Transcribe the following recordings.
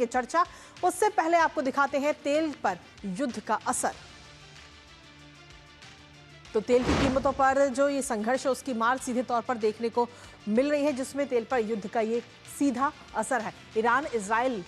चर्चा। उससे पहले आपको दिखाते हैं तेल पर युद्ध का असर। तो तेल की कीमतों पर जो ये संघर्ष है उसकी मार सीधे तौर पर देखने को मिल रही है, जिसमें तेल पर युद्ध का ये सीधा असर है। ईरान इजराइल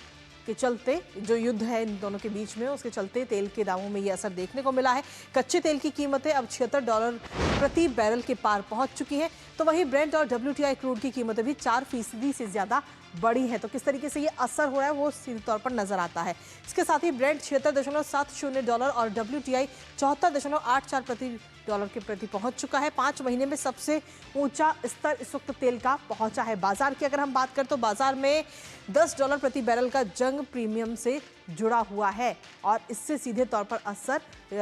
के चलते जो युद्ध है इन दोनों के बीच में, उसके चलते तेल के दामों में ये असर देखने को मिला है। कच्चे तेल की कीमतें अब $76 प्रति बैरल के पार पहुंच चुकी हैं। तो वहीं ब्रेंट और WTI क्रूड की कीमतें भी 4% से ज्यादा बढ़ी है। तो किस तरीके से ये असर हो रहा है वो सीधे तौर पर नजर आता है। इसके साथ ही ब्रेंट $76.70 और WTI 74.84 प्रति डॉलर के प्रति पहुंच चुका है। 5 महीने में सबसे ऊंचा स्तर इस वक्त तेल का पहुंचा है। बाजार की अगर हम बात करें तो बाजार में $10 प्रति बैरल का जंग प्रीमियम से जुड़ा हुआ है और इससे सीधे तौर पर असर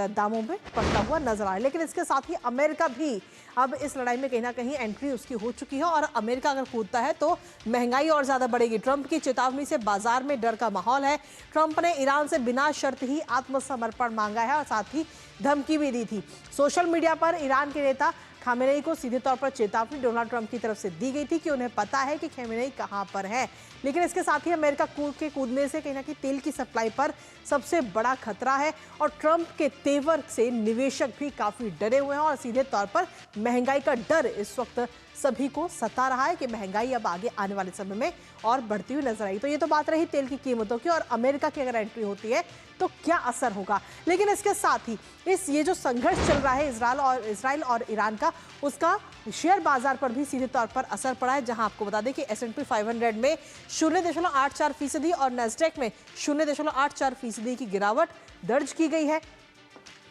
दामों में पड़ता हुआ नजर आ रहा है। लेकिन इसके साथ ही अमेरिका भी अब इस लड़ाई में कहीं ना कहीं एंट्री उसकी हो चुकी है और अमेरिका अगर कूदता है तो महंगाई और ज्यादा बढ़ेगी। ट्रंप की चेतावनी से बाजार में डर का माहौल है। ट्रंप ने ईरान से बिना शर्त ही आत्मसमर्पण मांगा है और साथ ही धमकी भी दी थी। सोशल मीडिया पर ईरान के नेता खामेनेई को सीधे तौर पर चेतावनी डोनाल्ड ट्रंप की तरफ से दी गई थी कि उन्हें पता है कि खामेनेई कहां पर है। लेकिन इसके साथ ही अमेरिका कूदने से कहीं ना कहीं तेल की सप्लाई पर सबसे बड़ा खतरा है और ट्रंप के तेवर से निवेशक भी काफी डरे हुए हैं और सीधे तौर पर महंगाई का डर इस वक्त सभी को सता रहा है कि महंगाई अब आगे आने वाले समय में और बढ़ती हुई नजर आई। तो ये तो बात रही तेल की कीमतों की और अमेरिका की अगर एंट्री होती है तो क्या असर होगा। लेकिन इसके साथ ही ये जो संघर्ष चल रहा है इजराइल और ईरान का, उसका शेयर बाजार पर भी सीधे तौर पर असर पड़ा है। जहां आपको बता दें कि S&P 500 में 0.84% और नैस्डैक में 0.84% की गिरावट दर्ज की गई है।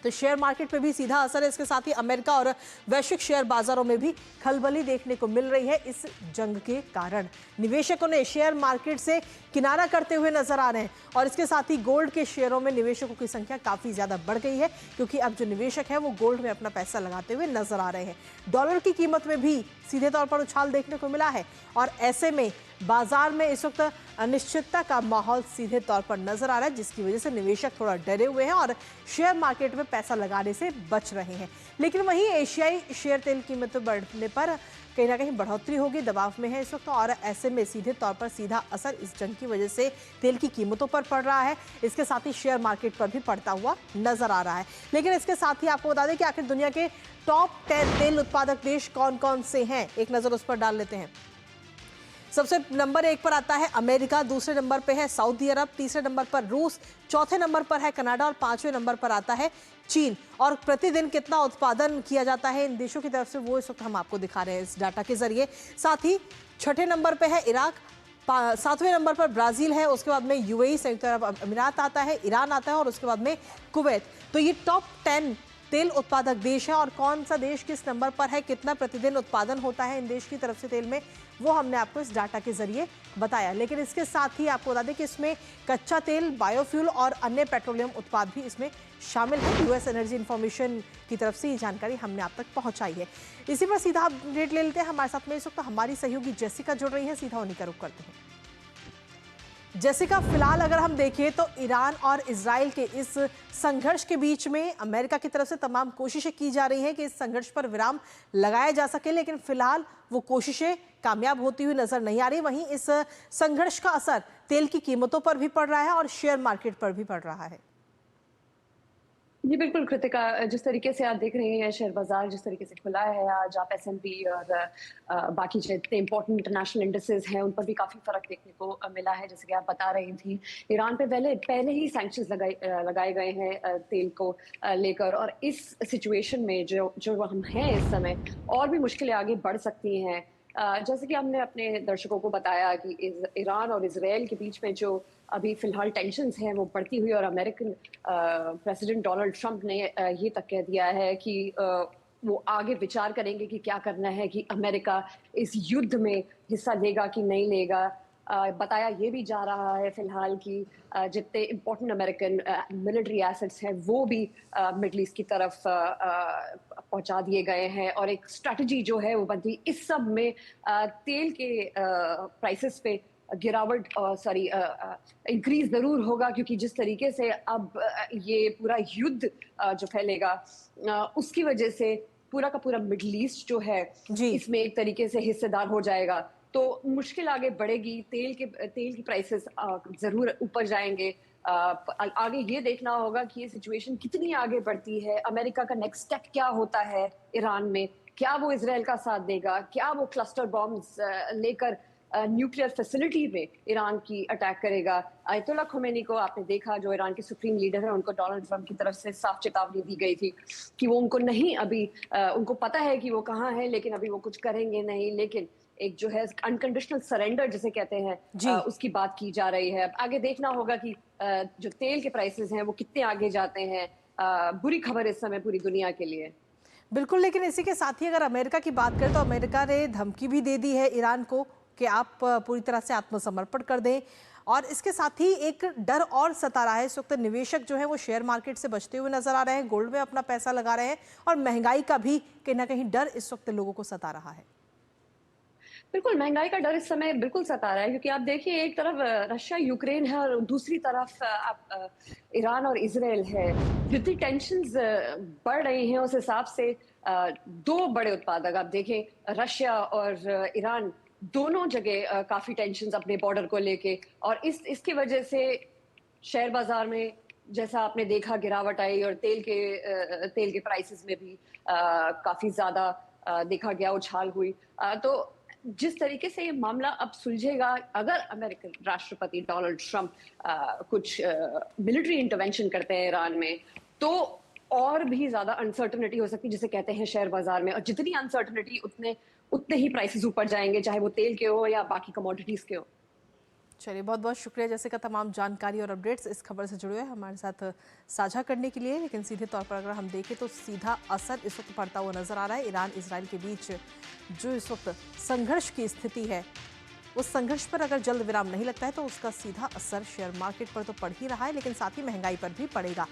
तो शेयर मार्केट पे भी सीधा असर है। इसके साथ ही अमेरिका और वैश्विक शेयर बाजारों में भी खलबली देखने को मिल रही है। इस जंग के कारण निवेशकों ने शेयर मार्केट से किनारा करते हुए नजर आ रहे हैं और इसके साथ ही गोल्ड के शेयरों में निवेशकों की संख्या काफी ज्यादा बढ़ गई है, क्योंकि अब जो निवेशक है वो गोल्ड में अपना पैसा लगाते हुए नजर आ रहे हैं। डॉलर की कीमत में भी सीधे तौर पर उछाल देखने को मिला है और ऐसे में बाजार में इस वक्त अनिश्चितता का माहौल सीधे तौर पर नजर आ रहा है, जिसकी वजह से निवेशक थोड़ा डरे हुए हैं और शेयर मार्केट में पैसा लगाने से बच रहे हैं। लेकिन वहीं एशियाई शेयर तेल कीमतों बढ़ने पर कहीं ना कहीं बढ़ोतरी होगी, दबाव में है इस वक्त और ऐसे में सीधे तौर पर सीधा असर इस जंग की वजह से तेल की कीमतों पर पड़ रहा है। इसके साथ ही शेयर मार्केट पर भी पड़ता हुआ नजर आ रहा है। लेकिन इसके साथ ही आपको बता दें कि आखिर दुनिया के टॉप 10 तेल उत्पादक देश कौन कौन से हैं, एक नजर उस पर डाल लेते हैं। सबसे नंबर 1 पर आता है अमेरिका, दूसरे नंबर पे है सऊदी अरब, तीसरे नंबर पर रूस, चौथे नंबर पर है कनाडा और 5वें नंबर पर आता है चीन। और प्रतिदिन कितना उत्पादन किया जाता है इन देशों की तरफ से वो इस वक्त हम आपको दिखा रहे हैं इस डाटा के जरिए। साथ ही छठे नंबर पे है इराक, 7वें नंबर पर ब्राजील है, उसके बाद में UAE संयुक्त अरब अमीरात आता है, ईरान आता है और उसके बाद में कुवैत। तो ये टॉप 10 तेल उत्पादक देश है और कौन सा देश किस नंबर पर है, कितना प्रतिदिन उत्पादन होता है इन देश की तरफ से तेल में, वो हमने आपको इस डाटा के जरिए बताया। लेकिन इसके साथ ही आपको बता दें कि इसमें कच्चा तेल, बायोफ्यूल और अन्य पेट्रोलियम उत्पाद भी इसमें शामिल है। US एनर्जी इंफॉर्मेशन की तरफ से ये जानकारी हमने आप तक पहुंचाई है। इसी पर सीधा अपडेट ले लेते हैं। हमारे साथ में इस वक्त हमारी सहयोगी जेसिका जुड़ रही है, सीधा उन्हीं का रुख करते हैं। जेसिका, फिलहाल अगर हम देखें तो ईरान और इजराइल के इस संघर्ष के बीच में अमेरिका की तरफ से तमाम कोशिशें की जा रही हैं कि इस संघर्ष पर विराम लगाया जा सके, लेकिन फिलहाल वो कोशिशें कामयाब होती हुई नजर नहीं आ रही। वहीं इस संघर्ष का असर तेल की कीमतों पर भी पड़ रहा है और शेयर मार्केट पर भी पड़ रहा है। जी बिल्कुल कृतिका, जिस तरीके से आप देख रहे हैं शेयर बाजार जिस तरीके से खुला है आज, आप S&P और बाकी जितने इंपॉर्टेंट इंटरनेशनल इंडेक्सेस हैं उन पर भी काफ़ी फर्क देखने को मिला है। जैसे कि आप बता रही थी, ईरान पे पहले ही सैंक्शंस लगाए गए हैं तेल को लेकर और इस सिचुएशन में जो हम हैं इस समय और भी मुश्किलें आगे बढ़ सकती हैं। जैसे कि हमने अपने दर्शकों को बताया कि ईरान और इजराइल के बीच में जो अभी फिलहाल टेंशन्स हैं वो बढ़ती हुई और अमेरिकन प्रेसिडेंट डोनाल्ड ट्रंप ने ये तक कह दिया है कि वो आगे विचार करेंगे कि क्या करना है, कि अमेरिका इस युद्ध में हिस्सा लेगा कि नहीं लेगा। बताया ये भी जा रहा है फिलहाल कि जितने इम्पोर्टेंट अमेरिकन मिलिट्री एसेट्स हैं वो भी मिडल ईस्ट की तरफ पहुंचा दिए गए हैं और एक स्ट्रैटेजी जो है वो बनती इस सब में तेल के प्राइसेस पे गिरावट इंक्रीज जरूर होगा, क्योंकि जिस तरीके से अब ये पूरा युद्ध जो फैलेगा उसकी वजह से पूरा का पूरा मिडल ईस्ट जो है जी। इसमें एक तरीके से हिस्सेदार हो जाएगा। तो मुश्किल आगे बढ़ेगी। तेल की प्राइसेस ज़रूर ऊपर जाएँगे। आगे ये देखना होगा कि ये सिचुएशन कितनी आगे बढ़ती है, अमेरिका का नेक्स्ट स्टेप क्या होता है ईरान में? क्या वो इज़राइल का साथ देगा? क्या वो क्लस्टर बॉम्ब्स लेकर न्यूक्लियर फैसिलिटी पे ईरान की अटैक करेगा? अयतुल्ला ख़ुमैनी को आपने देखा, जो ईरान के सुप्रीम लीडर हैं, उनको डोनाल्ड ट्रंप की तरफ से साफ चेतावनी दी गई थी कि वो उनको नहीं अभी उनको पता है कि वो कहाँ हैं, लेकिन अभी वो कुछ करेंगे नहीं। लेकिन एक जो है अनकंडीशनल सरेंडर जिसे कहते हैं, जी। उसकी बात की जा रही है। अब आगे देखना होगा कि जो तेल के प्राइसेस हैं वो कितने आगे जाते हैं। बुरी खबर इस समय पूरी दुनिया के लिए। बिल्कुल, लेकिन इसी के साथ ही अगर अमेरिका की बात करें तो अमेरिका ने धमकी भी दे दी है ईरान को कि आप पूरी तरह से आत्मसमर्पण कर दें। और इसके साथ ही एक डर और सता रहा है। इस वक्त निवेशक जो है वो शेयर मार्केट से बचते हुए नजर आ रहे हैं, गोल्ड में अपना पैसा लगा रहे हैं, और महंगाई का भी कहीं ना कहीं डर इस वक्त लोगों को सता रहा है। बिल्कुल, महँगाई का डर इस समय बिल्कुल सता रहा है, क्योंकि आप देखिए, एक तरफ रशिया यूक्रेन है और दूसरी तरफ ईरान और इज़राइल है। जितनी टेंशन्स बढ़ रही हैं, उस हिसाब से 2 बड़े उत्पादक आप देखें, रशिया और ईरान, दोनों जगह काफ़ी टेंशन्स अपने बॉर्डर को लेके, और इसकी वजह से शेयर बाज़ार में जैसा आपने देखा गिरावट आई, और तेल के प्राइसेस में भी काफ़ी ज़्यादा देखा गया उछाल हुई। तो जिस तरीके से ये मामला अब सुलझेगा, अगर अमेरिकन राष्ट्रपति डोनाल्ड ट्रंप कुछ मिलिट्री इंटरवेंशन करते हैं ईरान में, तो और भी ज्यादा अनसर्टनिटी हो सकती है, जिसे कहते हैं शेयर बाजार में। और जितनी अनसर्टनिटी, उतने ही प्राइसेस ऊपर जाएंगे, चाहे वो तेल के हो या बाकी कमोडिटीज के हो। चलिए, बहुत बहुत शुक्रिया जैसिका, तमाम जानकारी और अपडेट्स इस खबर से जुड़े हुए हमारे साथ साझा करने के लिए। लेकिन सीधे तौर पर अगर हम देखें तो सीधा असर इस वक्त पड़ता हुआ नजर आ रहा है। ईरान इजराइल के बीच जो इस वक्त संघर्ष की स्थिति है, उस संघर्ष पर अगर जल्द विराम नहीं लगता है तो उसका सीधा असर शेयर मार्केट पर तो पड़ ही रहा है, लेकिन साथ ही महंगाई पर भी पड़ेगा।